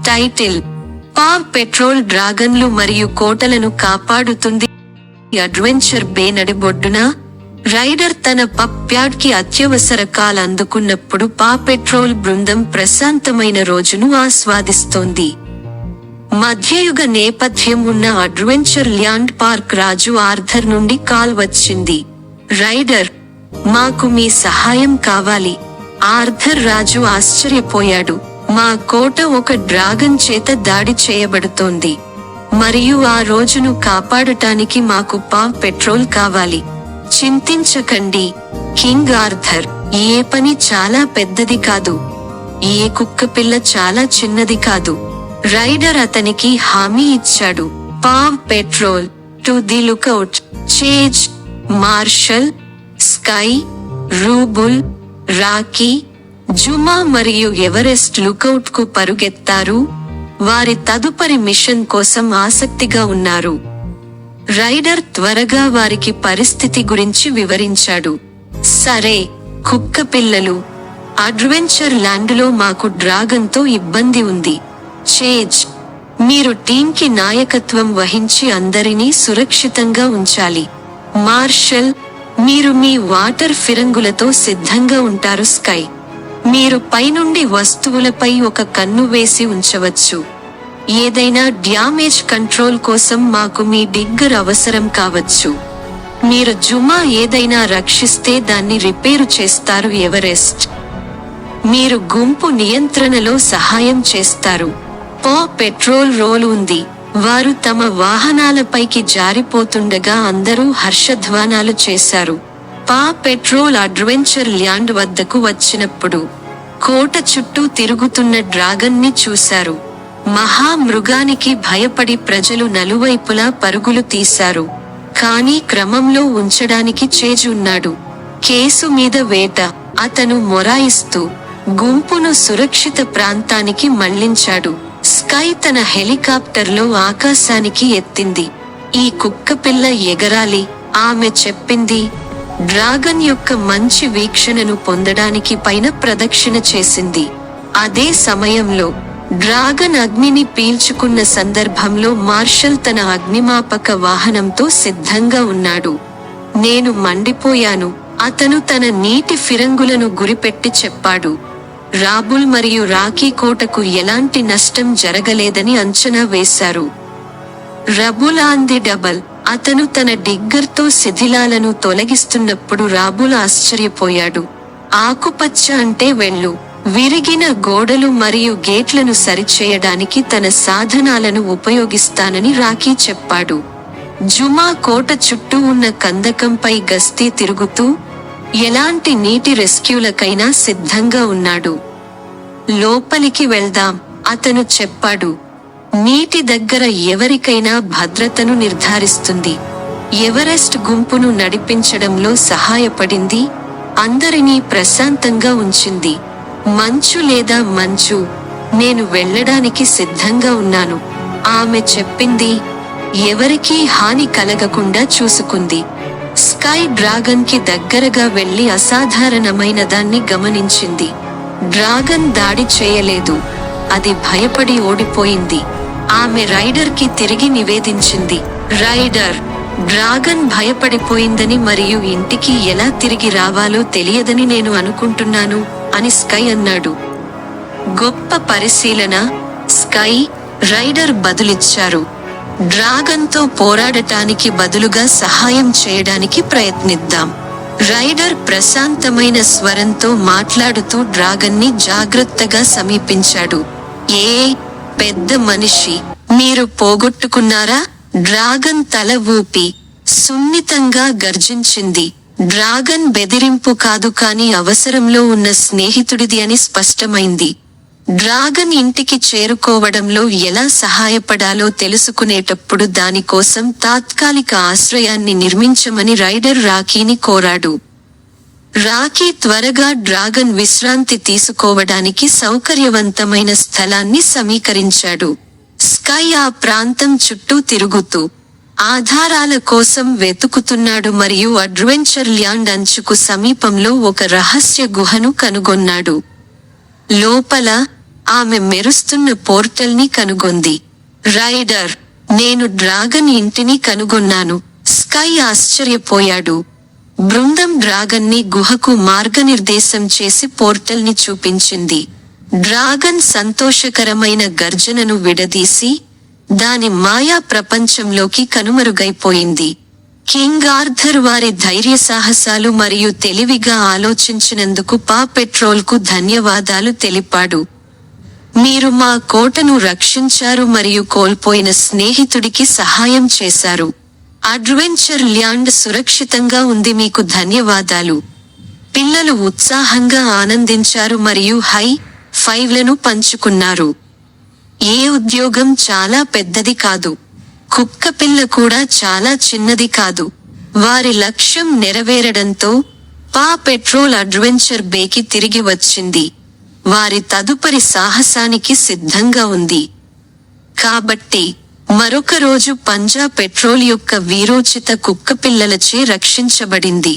Title: pav petrol డ్రాగన్లు మరియు కోటలను కాపాడుతుంది. Adventure బే నడిబొడ్డున రైడర్ తన పబ్ ప్యాడ్ కి అత్యవసర కాల్ అందుకున్నప్పుడు పా పెట్రోల్ బృందం ప్రశాంతమైన రోజును ఆస్వాదిస్తోంది. మధ్యయుగ నేపథ్యం ఉన్న అడ్వెంచర్ ల్యాండ్ పార్క్ రాజు ఆర్థర్ నుండి కాల్ వచ్చింది. రైడర్, మాకు మీ సహాయం కావాలి. ఆర్థర్ రాజు ఆశ్చర్యపోయాడు. మా కోట ఒక డ్రాగన్ చేత దాడి చేయబడుతోంది మరియు ఆ రోజును కాపాడటానికి మాకు పావ్ పెట్రోల్ కావాలి. చింతించకండి కింగ్ ఆర్థర్, ఏ పని చాలా పెద్దది కాదు, ఏ కుక్కపిల్ల చాలా చిన్నది కాదు. రైడర్ అతనికి హామీ ఇచ్చాడు. Paw patrol to the lookout. Chase, Marshall, Sky, Rubble, Rocky, Zuma మరియు ఎవరెస్ట్ లుకౌట్ కు పరుగెత్తారు. వారి తదుపరి మిషన్ కోసం ఆసక్తిగా ఉన్నారు. రైడర్ త్వరగా వారికి పరిస్థితి గురించి వివరించాడు. సరే కుక్క పిల్లలు, అడ్వెంచర్ ల్యాండ్లో మాకు డ్రాగన్తో ఇబ్బంది ఉంది. చేజ్, మీరు టీంకి నాయకత్వం వహించి అందరినీ సురక్షితంగా ఉంచాలి. మార్షల్, మీరు మీ వాటర్ ఫిరంగులతో సిద్ధంగా ఉంటారు. స్కై, మీరు పైనుండి వస్తువులపై ఒక కన్ను వేసి ఉంచవచ్చు. ఏదైనా డ్యామేజ్ కంట్రోల్ కోసం మాకు మీ డిగ్గర్ అవసరం కావచ్చు. మీరు జుమా ఏదైనా రక్షిస్తే దాన్ని రిపేరు చేస్తారు. ఎవరెస్ట్, మీరు గుంపు నియంత్రణలో సహాయం చేస్తారు. పో పెట్రోల్ రోల్ ఉంది. వారు తమ వాహనాలపైకి జారిపోతుండగా అందరూ హర్షధ్వానాలు చేశారు. పా పెట్రోల్ అడ్వెంచర్ ల్యాండ్ వద్దకు వచ్చినప్పుడు కోట చుట్టూ తిరుగుతున్న డ్రాగన్ ని చూశారు. మహామృగానికి భయపడి ప్రజలు నలువైపులా పరుగులు తీశారు. కానీ క్రమంలో ఉంచడానికి చేజ్ ఉన్నాడు. కేసు మీద వేట. అతను మొరాయిస్తూ గుంపును సురక్షిత ప్రాంతానికి మళ్లించాడు. స్కై తన హెలికాప్టర్లో ఆకాశానికి ఎత్తింది. ఈ కుక్కపిల్ల ఎగరాలి, ఆమె చెప్పింది. డ్రాగన్ యొక్క మంచి వీక్షణను పొందడానికి పైన ప్రదక్షిణ చేసింది. అదే సమయంలో డ్రాగన్ అగ్నిని పీల్చుకున్న సందర్భంలో మార్షల్ తన అగ్నిమాపక వాహనంతో సిద్ధంగా ఉన్నాడు. నేను మండిపోయాను, అతను తన నీటి ఫిరంగులను గురిపెట్టి చెప్పాడు. రాబుల్ మరియు రాకీ కోటకు ఎలాంటి నష్టం జరగలేదని అంచనా వేశారు. Rubble on the double. అతను తన డిగ్గర్తో శిథిలాలను తొలగిస్తున్నప్పుడు రాబుల్ ఆశ్చర్యపోయాడు. ఆకుపచ్చ అంటే వెళ్ళు. విరిగిన గోడలు మరియు గేట్లను సరిచేయడానికి తన సాధనాలను ఉపయోగిస్తానని రాకీ చెప్పాడు. జుమా కోట చుట్టూ ఉన్న కందకంపై గస్తీ తిరుగుతూ ఎలాంటి నీటి రెస్క్యూలకైనా సిద్ధంగా ఉన్నాడు. లోపలికి వెళ్దాం, అతను చెప్పాడు. నీటి దగ్గర ఎవరికైనా భద్రతను నిర్ధారిస్తుంది. ఎవరెస్ట్ గుంపును నడిపించడంలో సహాయపడింది, అందరినీ ప్రశాంతంగా ఉంచింది. మంచు లేదా మంచు, నేను వెళ్ళడానికి సిద్ధంగా ఉన్నాను, ఆమె చెప్పింది. ఎవరికీ హాని కలగకుండా చూసుకుంది. స్కై డ్రాగన్ కి దగ్గరగా వెళ్లి అసాధారణమైన దాన్ని గమనించింది. డ్రాగన్ దాడి చేయలేదు, అది భయపడి ఓడిపోయింది. ఆమె రైడర్ కి తిరిగి నివేదించింది. రైడర్, డ్రాగన్ భయపడిపోయిందని మరియు ఇంటికి ఎలా తిరిగి రావాలో తెలియదని నేను అనుకుంటున్నాను అని స్కై అన్నాడు. గొప్ప పరిశీలన, స్కై, రైడర్ బదులిచ్చారు. డ్రాగన్తో పోరాడటానికి బదులుగా సహాయం చేయడానికి ప్రయత్నిద్దాం. రైడర్ ప్రశాంతమైన స్వరంతో మాట్లాడుతూ డ్రాగన్ని జాగ్రత్తగా సమీపించాడు. ఏ పెద్ద మనిషి, మీరు పోగొట్టుకున్నారా? డ్రాగన్ తల ఊపి సున్నితంగా గర్జించింది. డ్రాగన్ బెదిరింపు కాదు కానీ అవసరంలో ఉన్న స్నేహితుడిది అని స్పష్టమైంది. డ్రాగన్ ఇంటికి చేరుకోవడంలో ఎలా సహాయపడాలో తెలుసుకునేటప్పుడు దానికోసం తాత్కాలిక ఆశ్రయాన్ని నిర్మించమని రైడర్ రాకీని కోరాడు. రాకీ త్వరగా డ్రాగన్ విశ్రాంతి తీసుకోవడానికి సౌకర్యవంతమైన స్థలాన్ని సమీకరించాడు. స్కై ఆ ప్రాంతం చుట్టూ తిరుగుతూ ఆధారాల కోసం వెతుకుతున్నాడు మరియు అడ్వెంచర్ ల్యాండ్ అంచుకు సమీపంలో ఒక రహస్య గుహను కనుగొన్నాడు. లోపల ఆమె మెరుస్తున్న పోర్టల్ ని కనుగొంది. రైడర్, నేను డ్రాగన్ ఇంటిని కనుగొన్నాను. స్కై ఆశ్చర్యపోయాడు. బృందం డ్రాగన్ ని గుహకు మార్గనిర్దేశం చేసి పోర్టల్ ని చూపించింది. డ్రాగన్ సంతోషకరమైన గర్జనను విడదీసి దాని మాయా ప్రపంచంలోకి కనుమరుగైపోయింది. కింగ్ ఆర్థర్ వారి ధైర్య సాహసాలు మరియు తెలివిగా ఆలోచించినందుకు పా పెట్రోల్ కు ధన్యవాదాలు తెలిపాడు. మీరు మా కోటను రక్షించారు మరియు కోల్పోయిన స్నేహితుడికి సహాయం చేశారు. అడ్వెంచర్ ల్యాండ్ సురక్షితంగా ఉంది, మీకు ధన్యవాదాలు. పిల్లలు ఉత్సాహంగా ఆనందించారు మరియు హై ఫైవ్లను పంచుకున్నారు. ఏ ఉద్యోగం చాలా పెద్దది కాదు, కుక్కపిల్ల కూడా చాలా చిన్నది కాదు. వారి లక్ష్యం నెరవేరడంతో పా పెట్రోల్ అడ్వెంచర్ బేకి తిరిగి వచ్చింది. వారి తదుపరి సాహసానికి సిద్ధంగా ఉంది. కాబట్టి మరొక రోజు పంజా పెట్రోల్ యొక్క వీరోచిత కుక్కపిల్లలచే రక్షించబడింది.